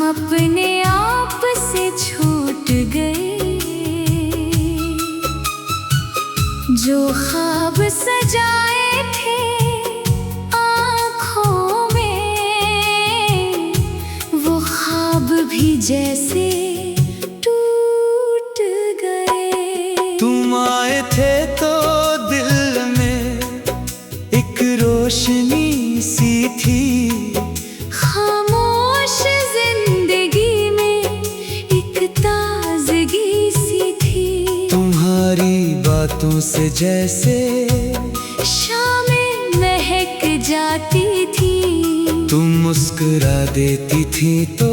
अपने आप से छूट गए। जो ख्वाब सजाए थे आँखों में, वो ख्वाब भी जैसे टूट गए। तुम आए थे तो दिल में एक रोशनी सी थी, खामोश जिंदगी में एक ताजगी सी थी। तुम्हारी बातों से जैसे शामें महक जाती थी। तुम मुस्कुरा देती थी तो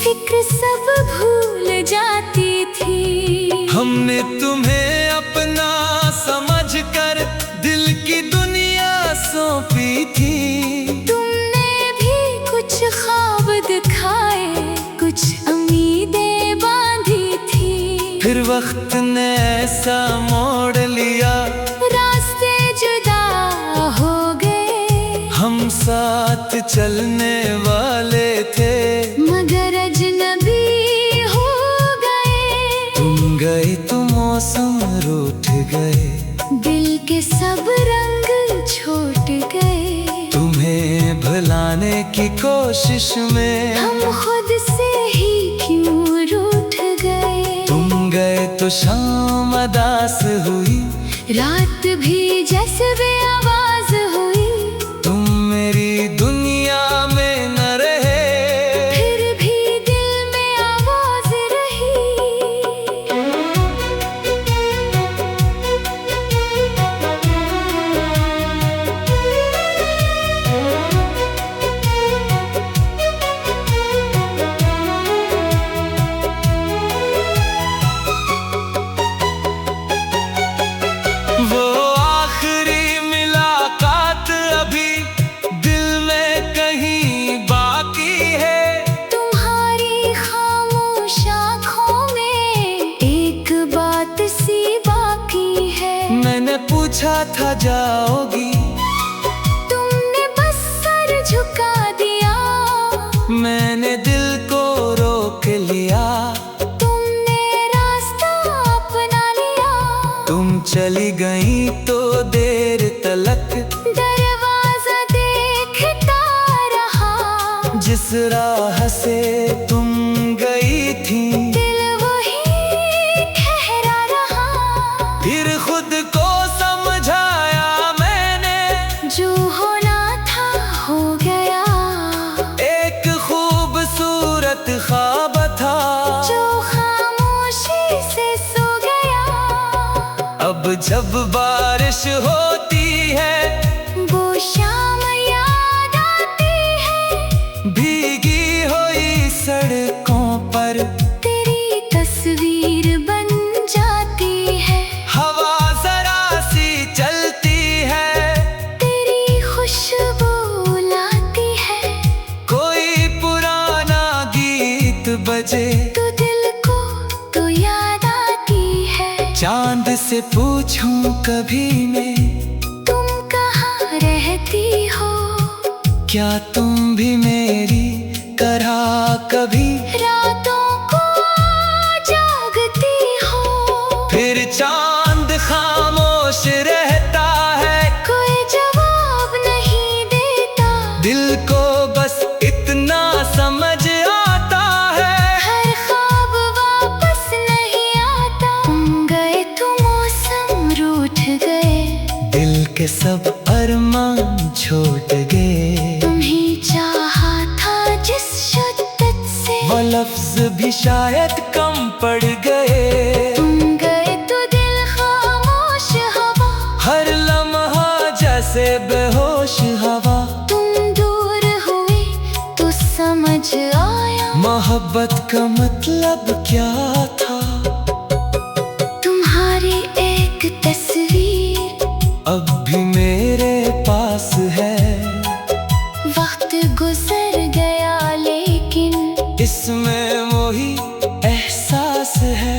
फिक्र सब भूल जाती थी। हमने तुम्हें अपना समझकर दिल की दुनिया सौंपी थी। तुमने भी कुछ ख्वाब दिखाए, कुछ उम्मीदें बांधी थी। फिर वक्त ने ऐसा मोड़ लिया, रास्ते जुदा हो गए। हम साथ चलने वाले थे मगर अजनबी हो गए। तुम गए तो मौसम रूठ गए, दिल के सब रंग छूट गए। तुम्हें भुलाने की कोशिश में हम खुद से ही क्यों रूठ गए। तुम गए तो शाम अदास हुई, रात भी जैसे बेआवाज हुई। तुम मेरी दुनिया में न रहे, फिर भी दिल में आवाज रही। वो आखिरी मुलाकात अभी दिल में कहीं बाकी है। तुम्हारी खामोश आँखों में एक बात सी बाकी है। मैंने पूछा था जाओगी, तुमने बस सर झुका दिया। मैंने दिल को रोक लिया। तुमने रास्ता अपना लिया। तुम चली गई तो देर तलक दरवाजा देखता रहा। जिस राह से तुम गई थी, दिल वही ठहरा रहा। फिर खुद को समझाया मैंने, जो होना था हो गया। एक खूबसूरत ख्वाब था जो खामोशी से सो गया। अब जब बारिश होती है, वो शाम याद आती है। भीगी हुई सड़कों पर तेरी तस्वीर बन जाती है। हवा जरा सी चलती है, तेरी खुशबू लाती है। कोई पुराना गीत बजे तो दिल को तो याद आती है। चांद से पूछूं कभी मैं, तुम कहाँ रहती हो। क्या तुम भी मेरी तरह कभी रातों को जागती हो। फिर चांद खामोश रहता है, कोई जवाब नहीं देता। दिल को बस इतना समझ आता है, हर ख्वाब वापस नहीं आता। तुम गए तो मौसम रूठ गए। दिल के सब अरमान छूट गए। तुम्ही चाहा था जिस शिद्दत से, वो लफ्ज भी शायद कम पड़ गए। तुम गए तो दिल खामोश हवा, हर लम्हा जैसे बेहोश हवा। तुम दूर हुए तो समझ आया मोहब्बत का मतलब क्या था। तुम्हारी एक तस्वीर अब भी मेरे पास है। वक्त गुजर गया लेकिन इसमें वही एहसास है।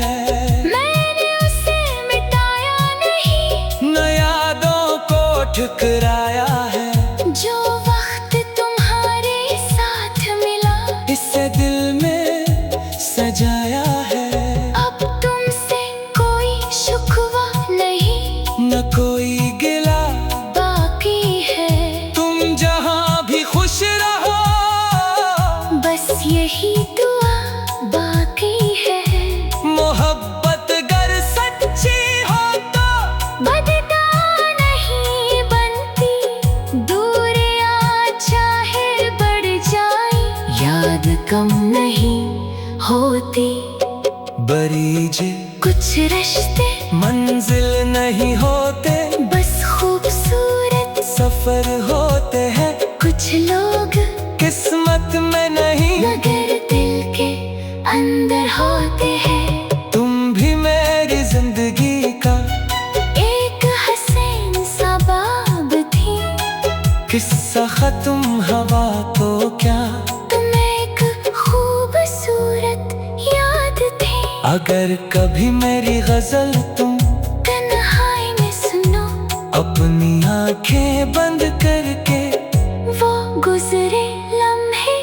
मैंने उसे मिटाया नहीं, न यादों को ठुकराया है। जो वक्त तुम्हारे साथ मिला इसे दिल में सजाया है। अब तुमसे कोई शिकवा नहीं, न कोई गिला बाकी है। तुम जहां भी खुश रहो, बस यही दुआ बाकी है। मोहब्बत गर सच्ची हो तो बदता नहीं बनती, दूरियां चाहे बढ़ जाए, याद कम नहीं होती। बरीजे कुछ रिश्ते मंजिल नहीं होते, बस खूबसूरत सफर होते हैं। कुछ लोग किस्मत में नहीं, मगर दिल के अंदर होते हैं। तुम भी मेरी जिंदगी का एक हसीन सा बाब थी, किस्सा खत्म हवा तो क्या। तुम एक खूबसूरत याद थी। अगर कभी मेरी गजल तुम तन्हाई में सुनो, अपनी आंखें बंद करके, वो गुजरे लम्हे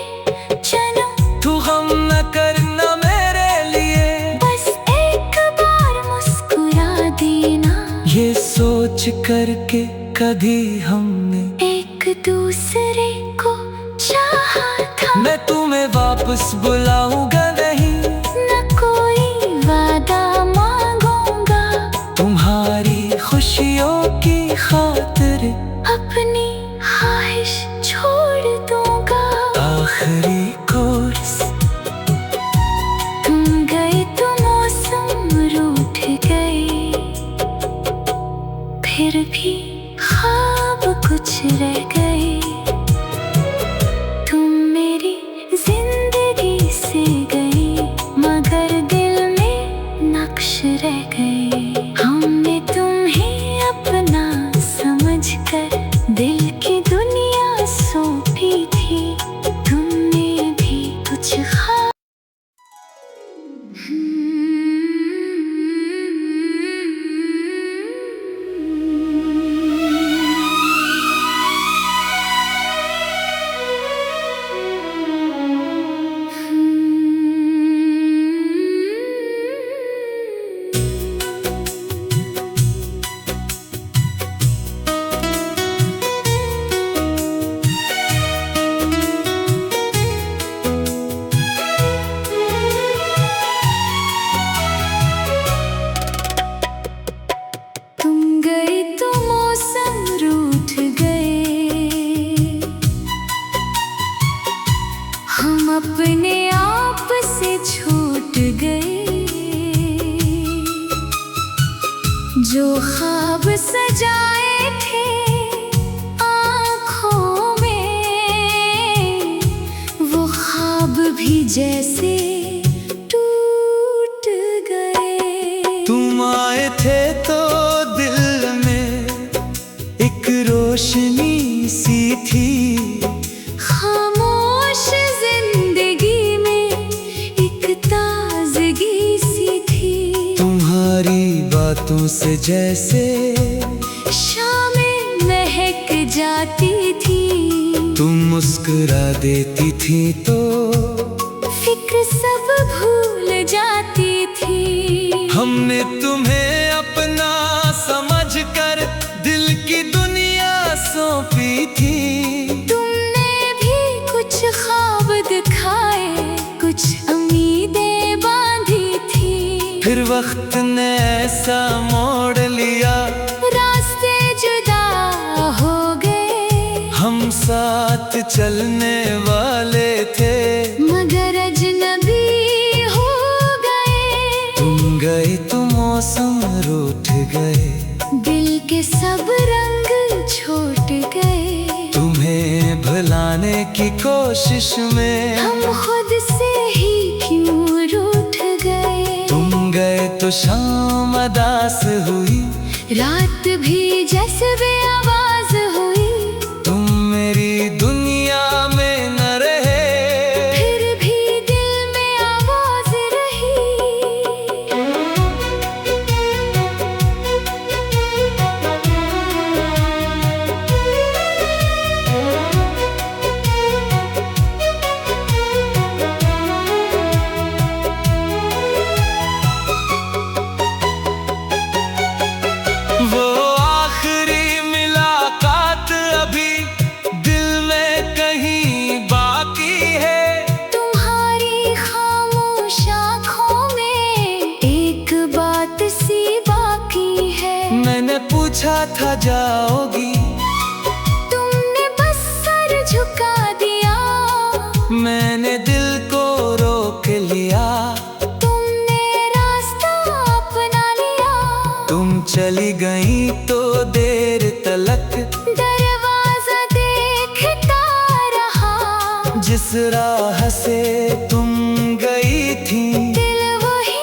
चलो। तू गम न करना मेरे लिए, बस एक बार मुस्कुरा देना। ये सोच करके कभी हमने एक दूसरे को चाहा था, मैं तुम्हें वापस बुलाऊंगा नहीं। न कोई वादा मांगूंगा, तुम्हारी खुशियों की खातिर अपनी ख्वाहिश छोड़ दूंगा। आखिरी कोर्स तुम गए तो मौसम रूठ गए, फिर भी ख्वाब कुछ रह गए। तुम मेरी जिंदगी से गए, मगर दिल में नक्श रह गए। हमने तुम्हें अपना समझकर दिल की दुनिया सौंपी थी, तुमने भी कुछ तुम गए तो मौसम रूठ गए, हम अपने आप से छूट गए। जो ख्वाब सजाए थे आँखों में, वो ख्वाब भी जैसे टूट गए। तुम आए थे तो दिल में एक रोशनी सी थी। खामोश जिंदगी में एक ताजगी सी थी। तुम्हारी बातों से जैसे शामें महक जाती थी। तुम मुस्कुरा देती थी तो फिक्र सब भूल जाती थी। हमने तुम्हें अपना समझकर दिल की दुनिया सौंपी थी। तुमने भी कुछ ख्वाब दिखाए, कुछ उम्मीदें बांधी थी। फिर वक्त ने ऐसा मोड़ लिया, रास्ते जुदा हो गए। हम साथ चलने वाले थे, मगर अजनबी रूठ गए, दिल के सब रंग छूट गए। तुम्हें भुलाने की कोशिश में हम खुद से ही क्यों रूठ गए। तुम गए तो शाम अदास हुई, रात भी जैसे बेआवाज हुई। तुम मेरी दुनिया में न रहे, फिर भी दिल में आवाज रही। वो आखिरी मुलाकात अभी दिल में कहीं बाकी है। तुम्हारी खामोश आँखों में एक बात सी बाकी है। मैंने पूछा था जाओगी, तुमने बस सर झुका दिया। मैंने दिल को रोक लिया। तुमने रास्ता अपना लिया। तुम चली गई तो देर तलक दरवाजा देखता रहा। जिस राह से तुम गई थी, दिल वही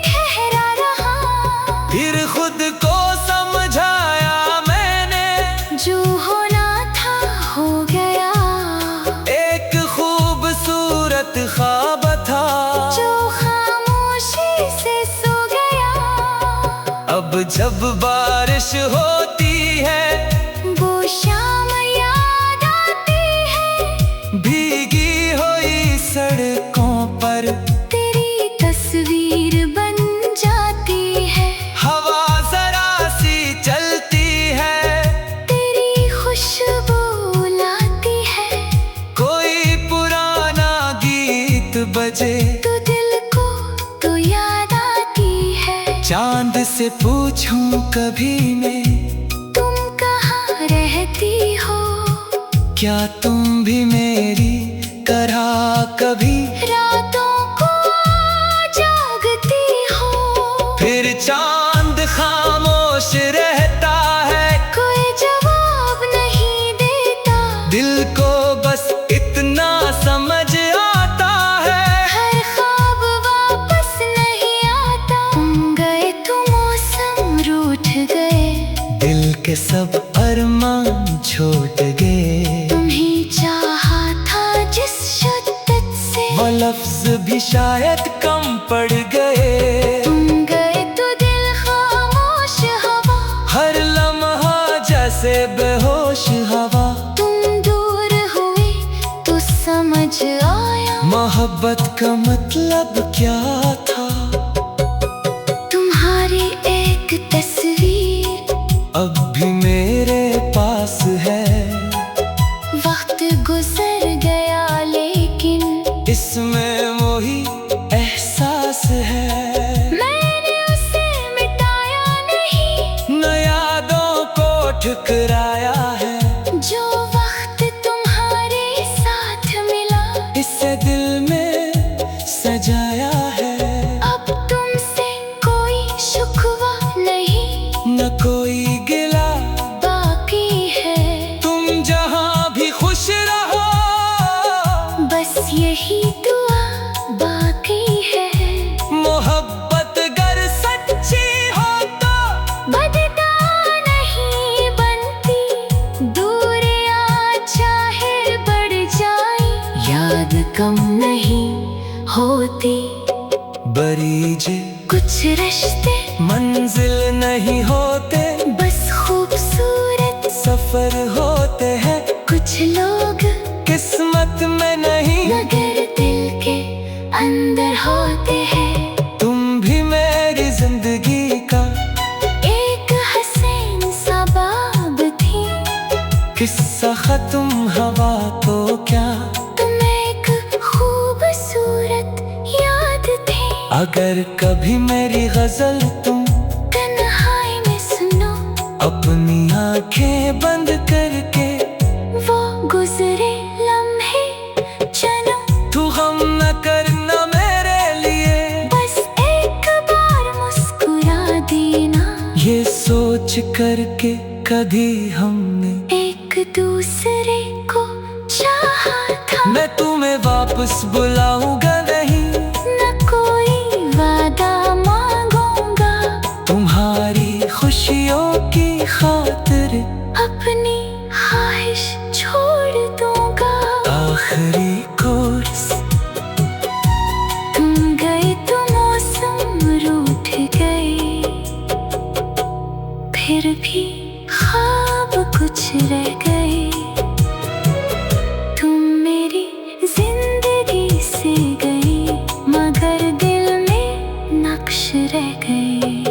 ठहरा रहा। फिर खुद को समझाया मैंने, जो होना था हो गया। एक खूबसूरत ख्वाब था जो खामोशी से सो गया। अब जब बारिश होती है, वो शाम याद आती है। भीगी हुई सड़कों पर तेरी तस्वीर बन जाती है। हवा जरा सी चलती है, तेरी खुशबू लाती है। कोई पुराना गीत बजे तो दिल को तो याद आती है। चांद से पूछूं कभी मैं, तुम कहाँ रहती हो। क्या तुम भी मेरी तरह कभी रातों को जागती हो। फिर चांद खामोश रहता है, कोई जवाब नहीं देता। दिल को बस इतना समझ आता है। हर ख्वाब वापस नहीं आता। तुम गए तो मौसम रूठ गए। दिल के सब अरमान छूट गए। तुम्ही चाहा था जिस शिद्दत से, वो लफ्ज भी शायद कम पड़ गए। तुम गए तो दिल खामोश हवा। हर लम्हा जैसे बेहोश हवा। तुम दूर हुए तो समझ आया। मोहब्बत का मतलब क्या था। तुम्हारी एक तस्वीर अब भी मेरे पास है। वक्त गुजर गया लेकिन इसमें वही एहसास है। मैंने उसे मिटाया नहीं। न यादों को ठुकराया है। जो वक्त तुम्हारे साथ मिला, इसे दिल में सजाया है। अब तुमसे कोई शिकवा नहीं। न कोई गिला बाकी है। तुम जहां भी खुश रहो, बस यही दुआ बाकी है। मोहब्बत गर सच्ची हो तो बदता नहीं बनती। दूरियां चाहे बढ़ जाए, याद कम नहीं होती। बरीजे कुछ रिश्ते मंजिल नहीं होते, बस खूबसूरत सफर होते हैं। कुछ लोग किस्मत में नहीं, मगर दिल के अंदर होते हैं। तुम भी मेरी जिंदगी का एक हसीन सा बाब थी। किस्सा खत्म हवा तो क्या, तुम एक खूबसूरत याद थी। अगर कभी मेरी गजल तुम तन्हाई में सुनो, अपनी आंखें बंद करके वो गुजरे लम्हे चलो। तू गम न करना मेरे लिए, बस एक बार मुस्कुरा दी। करके कभी हमने एक दूसरे को चाहा था। मैं तुम्हें वापस बुलाऊंगा नहीं, न कोई वादा मांगूंगा, तुम्हारी खुशियों की खातिर अपनी ख्वाहिश छोड़ दूंगा। आखिरी कोर्स तुम गए तो मौसम रूठ गए, फिर भी ख्वाब कुछ रह गए। तुम मेरी जिंदगी से गई, मगर दिल में नक्श रह गए।